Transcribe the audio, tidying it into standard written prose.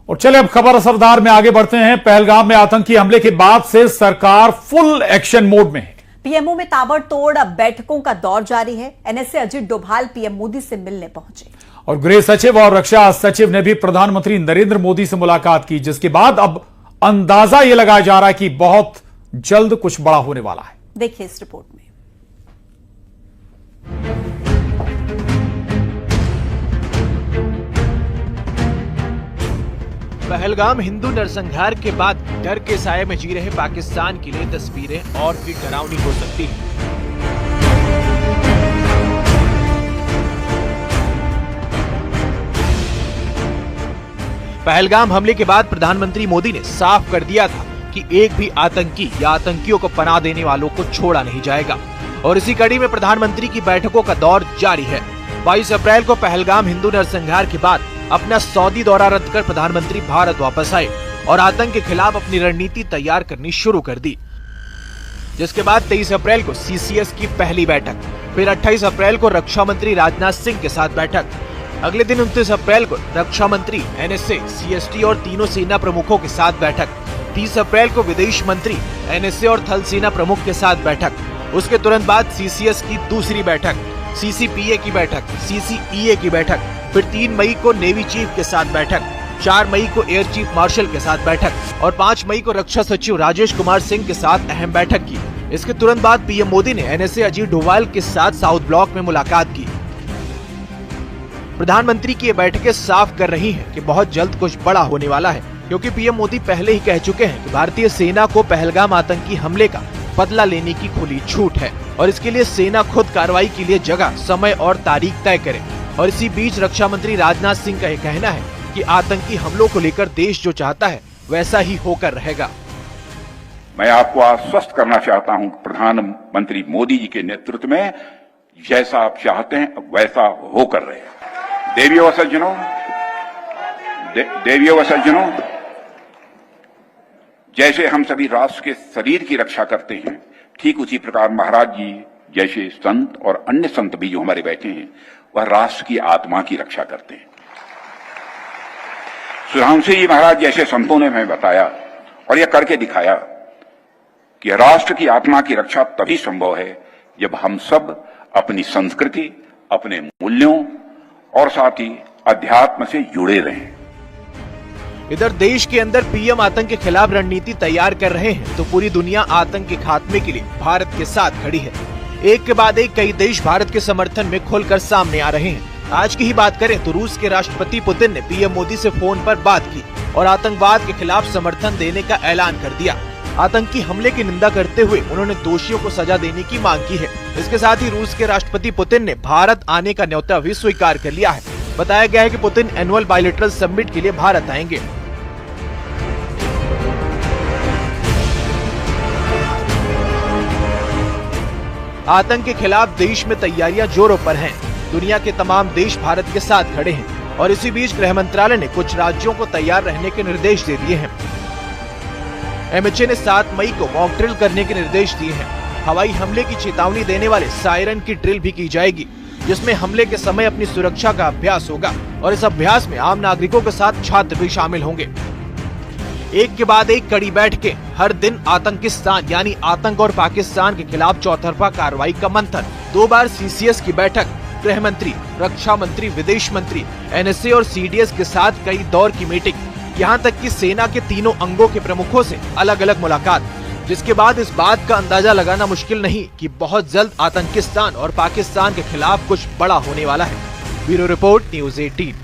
और चले अब खबर असरदार में आगे बढ़ते हैं। पहलगाम में आतंकी हमले के बाद से सरकार फुल एक्शन मोड में है। पीएमओ में ताबड़तोड़ बैठकों का दौर जारी है। एनएसए अजित डोभाल पीएम मोदी से मिलने पहुंचे और गृह सचिव और रक्षा सचिव ने भी प्रधानमंत्री नरेंद्र मोदी से मुलाकात की, जिसके बाद अब अंदाजा यह लगाया जा रहा है कि बहुत जल्द कुछ बड़ा होने वाला है। देखिए इस रिपोर्ट में। पहलगाम हिंदू नरसंहार के बाद डर के साये में जी रहे पाकिस्तान के लिए तस्वीरें और भी डरावनी हो सकती हैं। पहलगाम हमले के बाद प्रधानमंत्री मोदी ने साफ कर दिया था कि एक भी आतंकी या आतंकियों को पनाह देने वालों को छोड़ा नहीं जाएगा और इसी कड़ी में प्रधानमंत्री की बैठकों का दौर जारी है। 22 अप्रैल को पहलगाम हिंदू नरसंहार के बाद अपना सऊदी दौरा रद्द कर प्रधानमंत्री भारत वापस आए और आतंक के खिलाफ अपनी रणनीति तैयार करनी शुरू कर दी, जिसके बाद 23 अप्रैल को सीसीएस की पहली बैठक, फिर 28 अप्रैल को रक्षा मंत्री राजनाथ सिंह के साथ बैठक, अगले दिन 29 अप्रैल को रक्षा मंत्री, एनएसए, सीएसटी और तीनों सेना प्रमुखों के साथ बैठक, 30 अप्रैल को विदेश मंत्री, एनएसए और थल सेना प्रमुख के साथ बैठक, उसके तुरंत बाद सीसीएस की दूसरी बैठक, सीसीपीए की बैठक, सीसीईए की बैठक, फिर 3 मई को नेवी चीफ के साथ बैठक, 4 मई को एयर चीफ मार्शल के साथ बैठक और 5 मई को रक्षा सचिव राजेश कुमार सिंह के साथ अहम बैठक की। इसके तुरंत बाद पीएम मोदी ने एनएसए अजीत डोभाल के साथ साउथ ब्लॉक में मुलाकात की। प्रधानमंत्री की ये बैठकें साफ कर रही हैं कि बहुत जल्द कुछ बड़ा होने वाला है, क्योंकि पीएम मोदी पहले ही कह चुके हैं कि भारतीय सेना को पहलगाम आतंकी हमले का बदला लेने की खुली छूट है और इसके लिए सेना खुद कार्रवाई के लिए जगह, समय और तारीख तय करे। और इसी बीच रक्षा मंत्री राजनाथ सिंह का यह कहना है कि आतंकी हमलों को लेकर देश जो चाहता है वैसा ही होकर रहेगा। मैं आपको आश्वस्त करना चाहता हूं, प्रधानमंत्री मोदी जी के नेतृत्व में जैसा आप चाहते हैं वैसा होकर रहेगा। देवियों व सज्जनों, जैसे हम सभी राष्ट्र के शरीर की रक्षा करते हैं, ठीक उसी प्रकार महाराज जी जैसे संत और अन्य संत भी जो हमारे बैठे हैं वह राष्ट्र की आत्मा की रक्षा करते हैं। सुधांशु जी महाराज जैसे संतों ने हमें बताया और यह करके दिखाया कि राष्ट्र की आत्मा की रक्षा तभी संभव है जब हम सब अपनी संस्कृति, अपने मूल्यों और साथ ही अध्यात्म से जुड़े रहें। इधर देश के अंदर पीएम आतंक के खिलाफ रणनीति तैयार कर रहे हैं तो पूरी दुनिया आतंक के खात्मे के लिए भारत के साथ खड़ी है। एक के बाद एक कई देश भारत के समर्थन में खुलकर सामने आ रहे हैं। आज की ही बात करें तो रूस के राष्ट्रपति पुतिन ने पीएम मोदी से फोन पर बात की और आतंकवाद के खिलाफ समर्थन देने का ऐलान कर दिया। आतंकी हमले की निंदा करते हुए उन्होंने दोषियों को सजा देने की मांग की है। इसके साथ ही रूस के राष्ट्रपति पुतिन ने भारत आने का न्योता भी स्वीकार कर लिया है। बताया गया है कि पुतिन एनुअल बायलैटरल समिट के लिए भारत आएंगे। आतंक के खिलाफ देश में तैयारियां जोरों पर हैं। दुनिया के तमाम देश भारत के साथ खड़े हैं और इसी बीच गृह मंत्रालय ने कुछ राज्यों को तैयार रहने के निर्देश दे दिए हैं। एमएचए ने 7 मई को मॉक ड्रिल करने के निर्देश दिए हैं। हवाई हमले की चेतावनी देने वाले सायरन की ड्रिल भी की जाएगी, जिसमें हमले के समय अपनी सुरक्षा का अभ्यास होगा और इस अभ्यास में आम नागरिकों के साथ छात्र भी शामिल होंगे। एक के बाद एक कड़ी बैठकें, हर दिन आतंकिस्तान यानी आतंक और पाकिस्तान के खिलाफ चौतरफा कार्रवाई का मंथन, 2 बार सीसीएस की बैठक, गृह मंत्री, रक्षा मंत्री, विदेश मंत्री, एनएसए और सीडीएस के साथ कई दौर की मीटिंग, यहाँ तक कि सेना के तीनों अंगों के प्रमुखों से अलग अलग मुलाकात, जिसके बाद इस बात का अंदाजा लगाना मुश्किल नहीं कि बहुत जल्द आतंकिस्तान और पाकिस्तान के खिलाफ कुछ बड़ा होने वाला है। Bureau report, news 18।